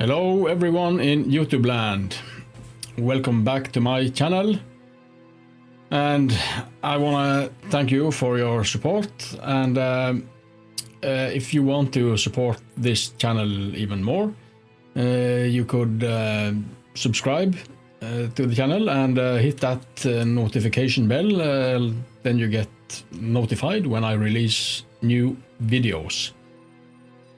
Hello everyone in YouTube land. Welcome back to my channel. And I want to thank you for your support. And if you want to support this channel even more, you could subscribe to the channel and hit that notification bell. Then you get notified when I release new videos.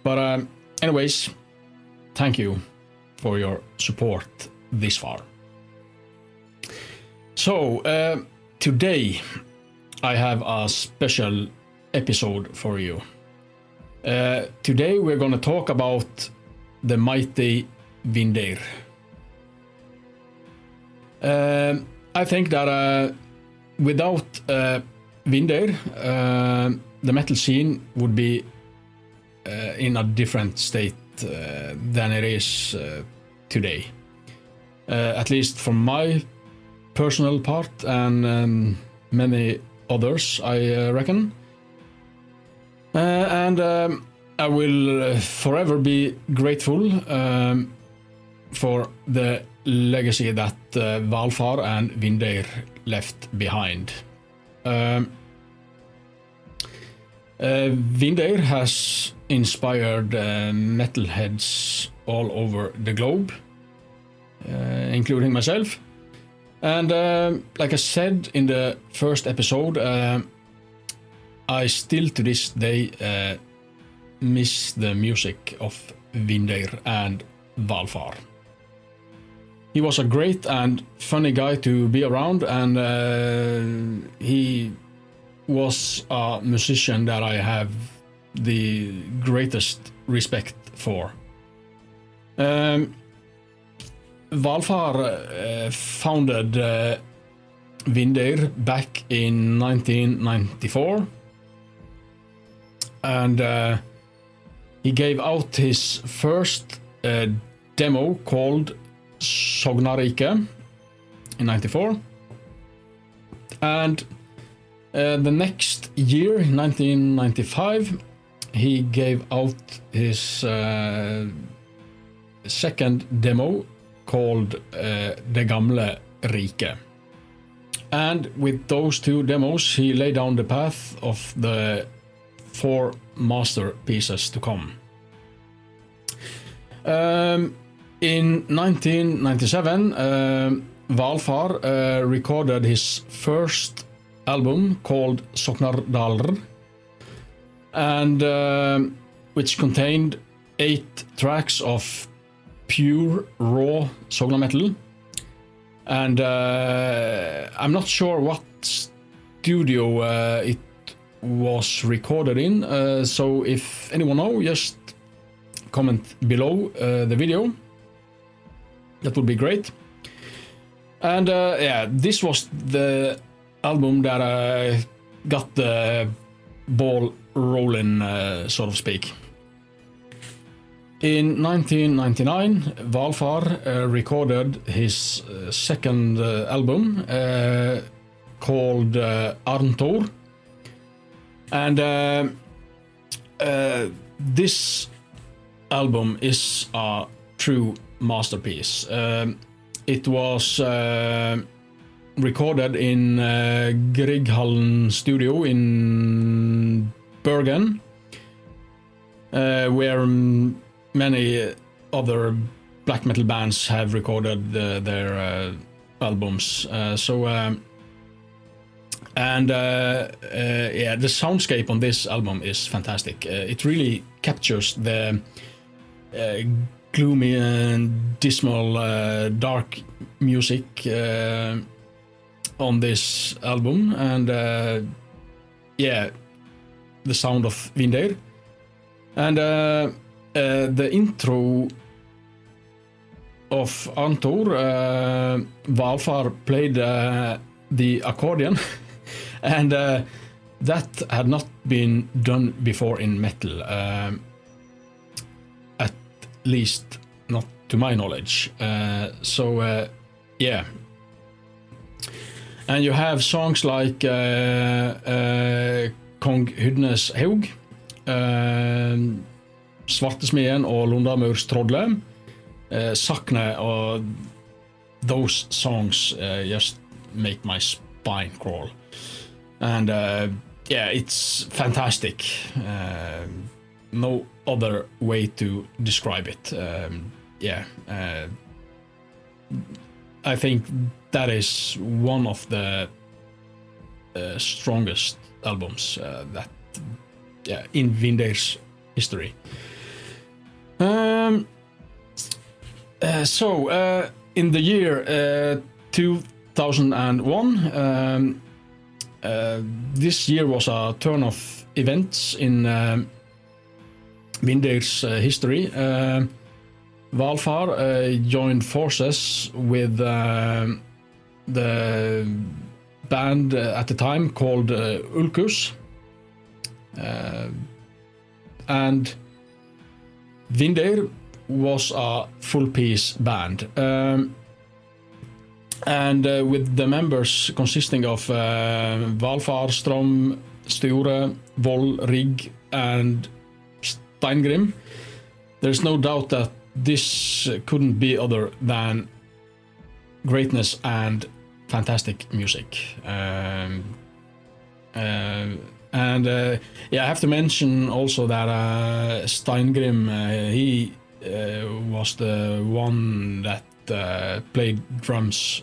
But anyways, thank you for your support this far. So today I have a special episode for you. Today we're going to talk about the mighty Windir. I think that without Windir, the metal scene would be in a different state than it is today. At least from my personal part and many others, I reckon. And I will forever be grateful for the legacy that Valfar and Windir left behind. Windir has inspired metalheads all over the globe, including myself. And like I said in the first episode, I still to this day miss the music of Windir and Valfar. He was a great and funny guy to be around, and he was a musician that I have the greatest respect for. Valfar founded Windir back in 1994, and he gave out his first demo called Sognametal in 94, and the next year, 1995, he gave out his second demo called Det Gamle Rike. And with those two demos, he laid down the path of the 4 masterpieces to come. In 1997, Valfar recorded his first album called Sognametal, and which contained 8 tracks of pure raw Sognametal. And I'm not sure what studio it was recorded in, so if anyone knows, just comment below the video. That would be great. And yeah, this was the album that got the ball rolling, so to speak. In 1999, Valfar recorded his second album called Arntor, and this album is a true masterpiece. It was recorded in Grieghallen studio in Bergen, where many other black metal bands have recorded their albums. Yeah, the soundscape on this album is fantastic. It really captures the gloomy and dismal dark music on this album, and yeah, the sound of Windir. And the intro of Arntor, Valfar played the accordion, and that had not been done before in metal, at least not to my knowledge. So yeah. And you have songs like Kong Hydnes Haug, Svartesmeden og Lundamurs Trodle, Sakne or those songs just make my spine crawl. And yeah, it's fantastic. No other way to describe it. I think that is one of the strongest albums in Windir's history. In the year 2001, this year was a turn of events in Windir's history. Valfar joined forces with the band at the time called Ulkus, and Windir was a full-piece band, and with the members consisting of Valfar, Strom, Sture, Voll, Rigg, and Steingrim. There's no doubt that this couldn't be other than greatness and fantastic music. I have to mention also that Steingrim, he was the one that played drums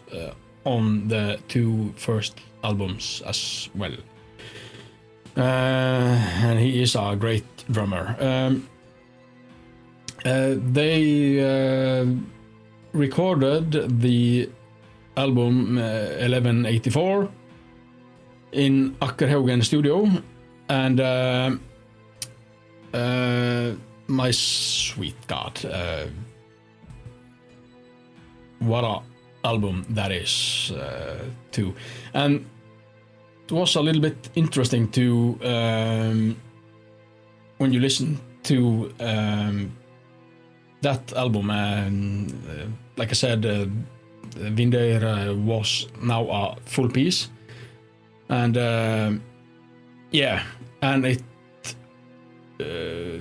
on the two first albums as well. And he is a great drummer. They recorded the album 1184 in Akkerhaugen studio, and my sweet God, what a album that is too. And it was a little bit interesting to when you listen to that album, and like I said, Windir was now a full piece, and and it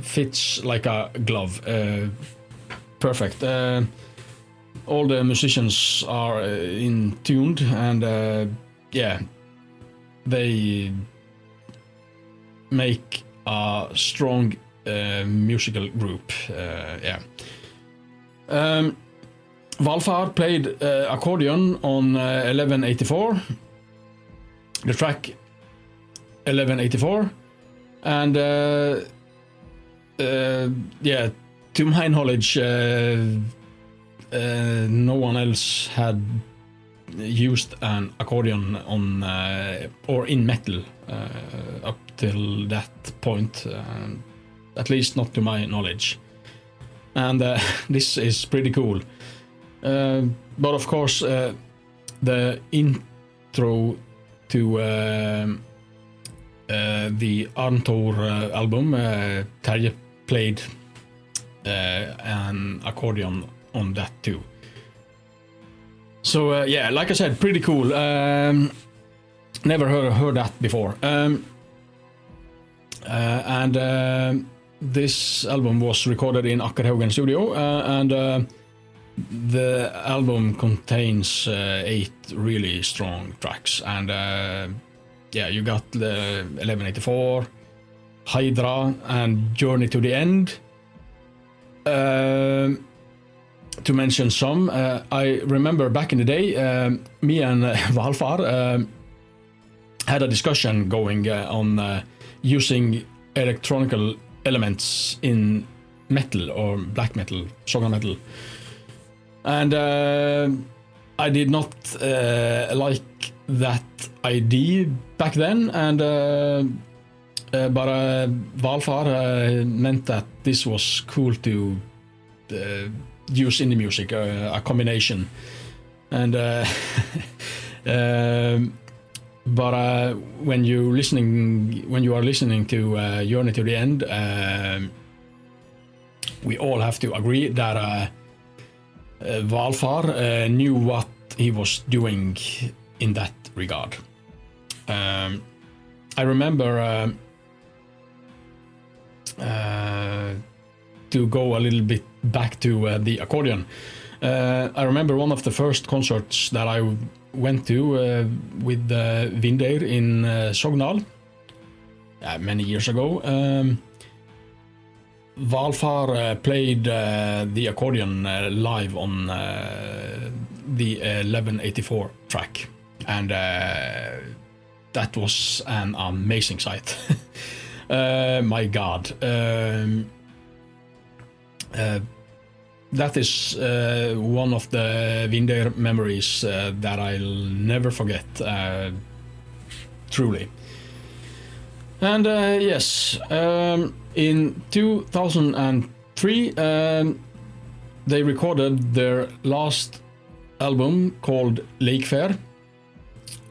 fits like a glove, perfect. All the musicians are in tuned, and they make a strong musical group. Valfar played accordion on 1184, the track 1184, and to my knowledge, no one else had used an accordion on or in metal up till that point, at least not to my knowledge. And this is pretty cool. But of course, the intro to the Arntor album, Terje played an accordion on that too. So like I said, pretty cool. Never heard that before. This album was recorded in Akkerhaugen studio, and the album contains 8 really strong tracks. And you got the 1184, Hydra, and Journey to the End. To mention some, I remember back in the day, me and Valfar had a discussion going on using electronical elements in metal or black metal, Sognametal. And I did not like that idea back then, and but Valfar meant that this was cool to use in the music, a combination. And but when you are listening to Journey to the End, we all have to agree that Valfar knew what he was doing in that regard. I remember to go a little bit back to the accordion. I remember one of the first concerts that I went to with Windir in Sognametal many years ago. Valfar played the accordion live on the 1184 track, and that was an amazing sight. My God. That is one of the Windir memories that I'll never forget, truly. And yes, in 2003 they recorded their last album called Lake Fair,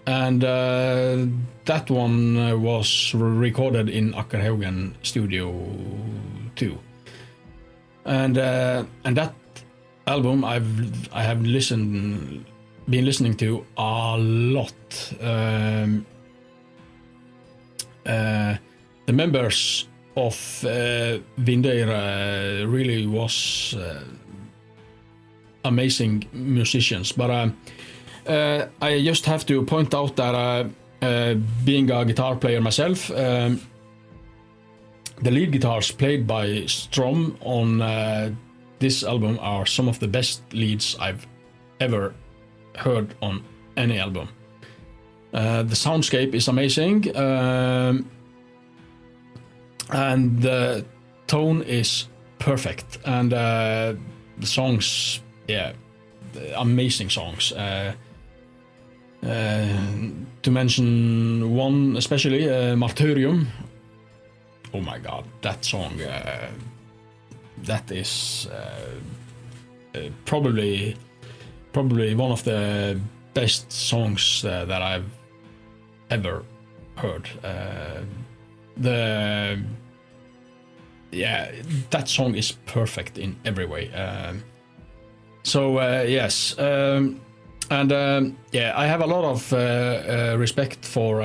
and that one was recorded in Akkerhaugen Studio 2. And that album I have been listening to a lot. The members of Windir really was amazing musicians, but I just have to point out that being a guitar player myself, the lead guitars played by Strom on this album are some of the best leads I've ever heard on any album. The soundscape is amazing, and the tone is perfect, and the songs, amazing songs. To mention one especially, Martyrium. Oh my God, that song, that is probably one of the best songs that I've ever heard. That song is perfect in every way. Yes, and I have a lot of respect for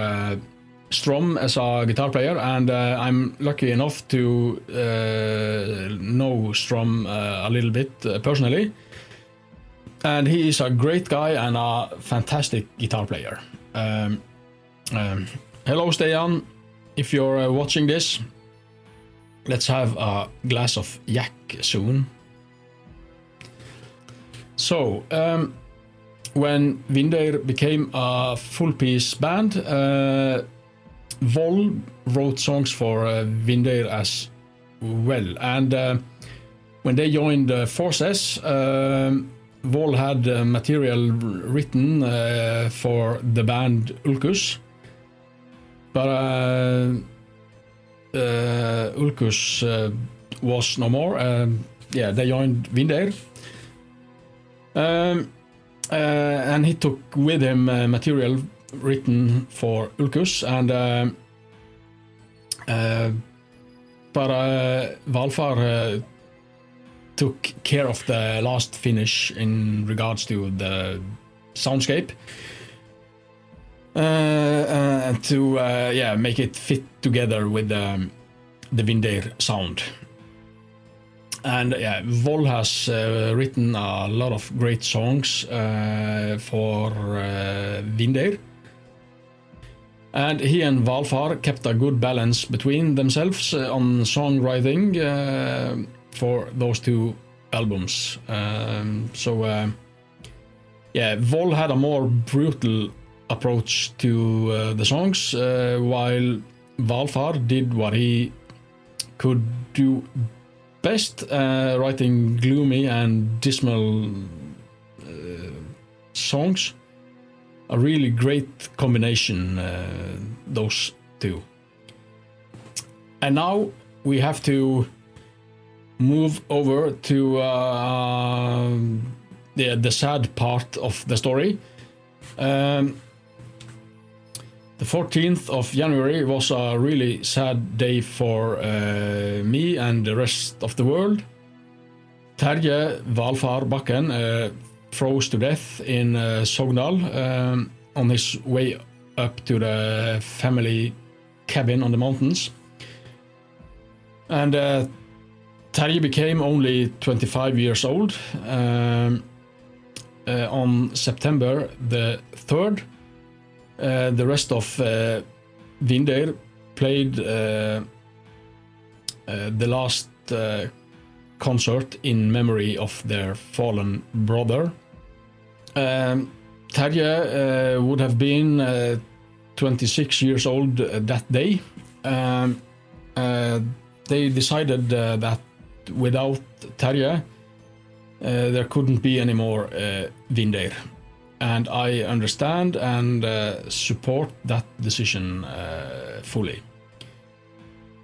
Strom as a guitar player, and I'm lucky enough to know Strom a little bit personally, and he is a great guy and a fantastic guitar player. Hello Stian, if you're watching this, let's have a glass of yak soon. So when Windir became a full-piece band, Vol wrote songs for Windir as well, and when they joined forces, Vol had material written for the band Ulcus, but Ulcus was no more. They joined Windir, and he took with him material written for Ulcus, and but Valfar took care of the last finish in regards to the soundscape, to make it fit together with the Windir sound. And Vol has written a lot of great songs for Windir. And he and Valfar kept a good balance between themselves on songwriting for those two albums. Vol had a more brutal approach to the songs, while Valfar did what he could do best, writing gloomy and dismal songs. A really great combination, those two. And now we have to move over to the sad part of the story. The 14th of January was a really sad day for me and the rest of the world. Terje Valfar Bakken froze to death in Sogndal on his way up to the family cabin on the mountains. And Terje became only 25 years old on September the 3rd. The rest of Windir played the last concert in memory of their fallen brother. Terje would have been 26 years old that day. They decided that without Terje, there couldn't be any more Windir. And I understand and support that decision fully.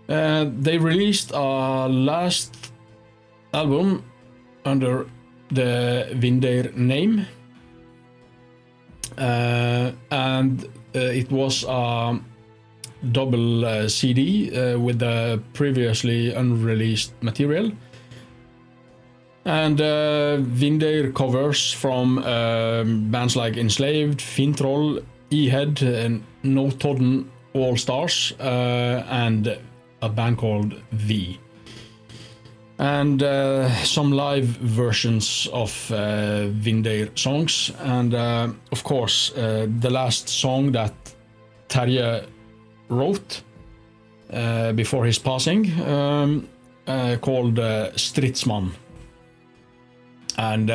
They released a last album under the Windir name, and it was a double CD with the previously unreleased material. And Windir covers from bands like Enslaved, Fintroll, E-Head, No Todden, All Stars, and a band called V. And some live versions of Windir songs. And of course, the last song that Terje wrote before his passing, called Stridsmann. And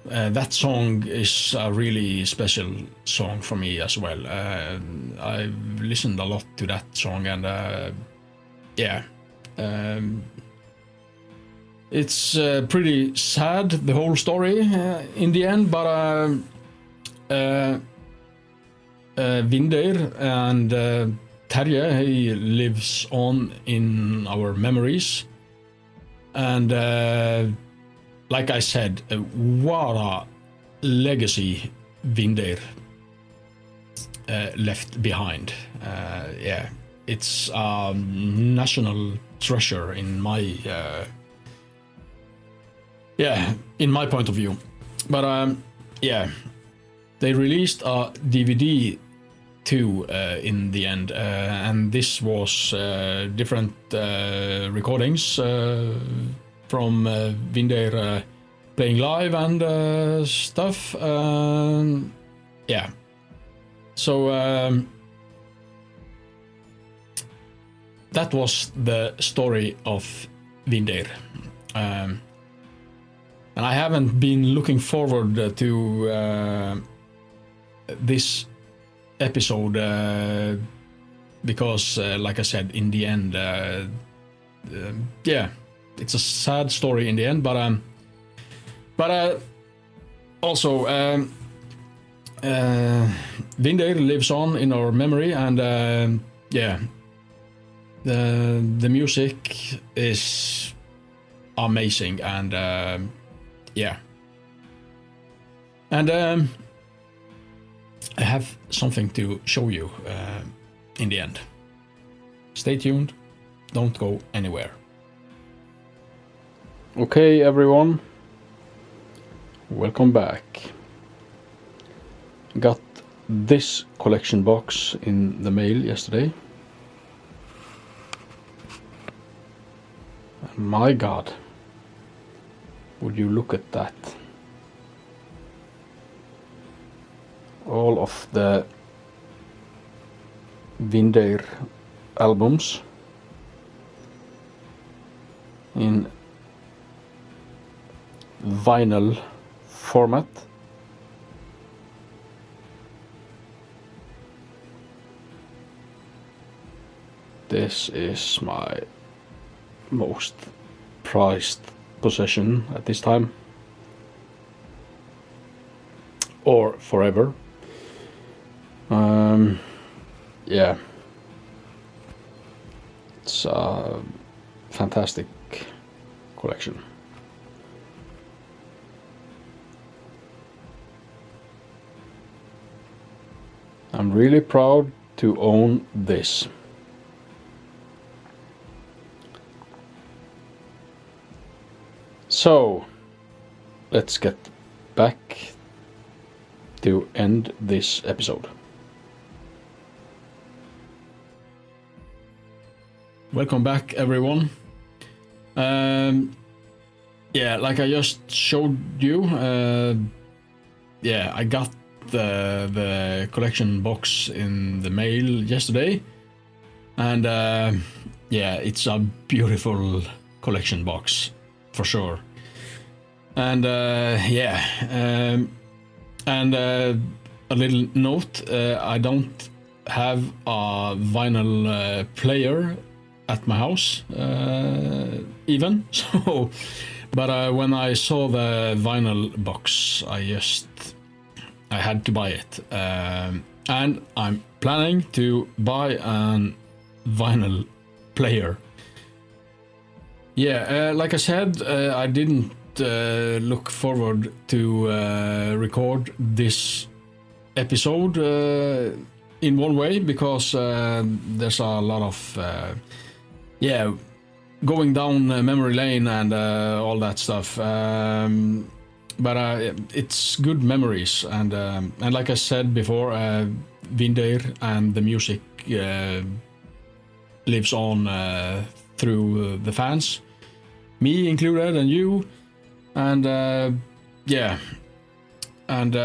that song is a really special song for me as well. I've listened a lot to that song, and it's pretty sad, the whole story in the end, but Windir and Terje, he lives on in our memories. And like I said, what a legacy Windir left behind. It's a national treasure in my point of view. But they released a DVD too in the end, and this was different recordings from Windir playing live and stuff. So that was the story of Windir. And I haven't been looking forward to this episode because, like I said, in the end, it's a sad story in the end, but also Windir lives on in our memory, and the music is amazing, and and I have something to show you in the end. Stay tuned, don't go anywhere. Okay, everyone, welcome back. Got this collection box in the mail yesterday. My God, would you look at that? All of the Windir albums in vinyl format. This is my most prized possession at this time, or forever. It's a fantastic collection. I'm really proud to own this. So, let's get back to end this episode. Welcome back, everyone. Yeah, like I just showed you, yeah, I got the collection box in the mail yesterday, and yeah, it's a beautiful collection box for sure. And yeah, and a little note, I don't have a vinyl player at my house even, so but when I saw the vinyl box, I had to buy it, and I'm planning to buy a vinyl player. Yeah, like I said, I didn't look forward to record this episode in one way, because there's a lot of yeah, going down memory lane and all that stuff, but it's good memories, and like I said before, Windir and the music lives on through the fans, me included, and you, and yeah, and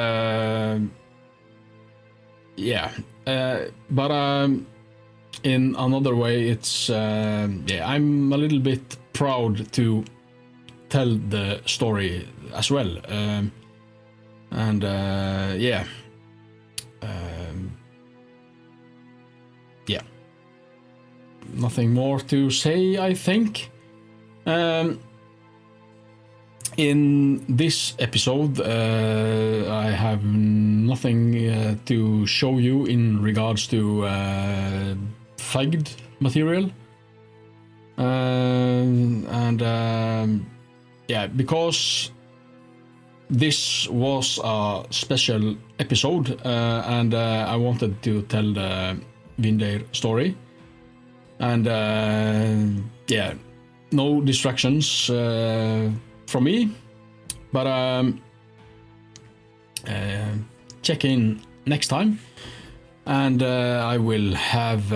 yeah, but in another way, it's yeah, I'm a little bit proud to tell the story as well, and yeah, yeah, nothing more to say, I think. In this episode, I have nothing to show you in regards to Feigd material, and yeah, because this was a special episode, and I wanted to tell the Windir story, and yeah, no distractions from me, but check in next time, and I will have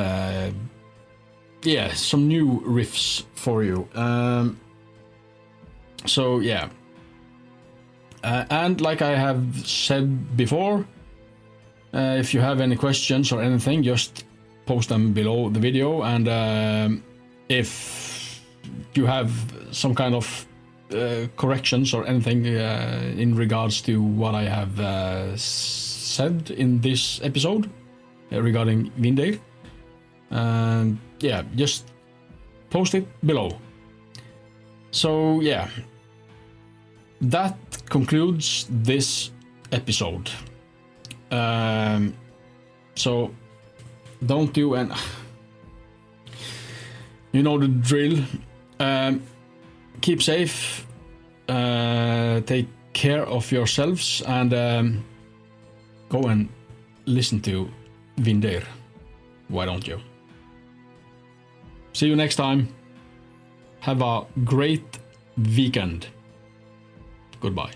yeah, some new riffs for you, so yeah, and like I have said before, if you have any questions or anything, just post them below the video, and if you have some kind of corrections or anything in regards to what I have said in this episode regarding Windir, yeah, just post it below. So yeah, that concludes this episode. So don't do an you know the drill. Keep safe, take care of yourselves, and go and listen to Windir. Why don't you? See you next time. Have a great weekend. Goodbye.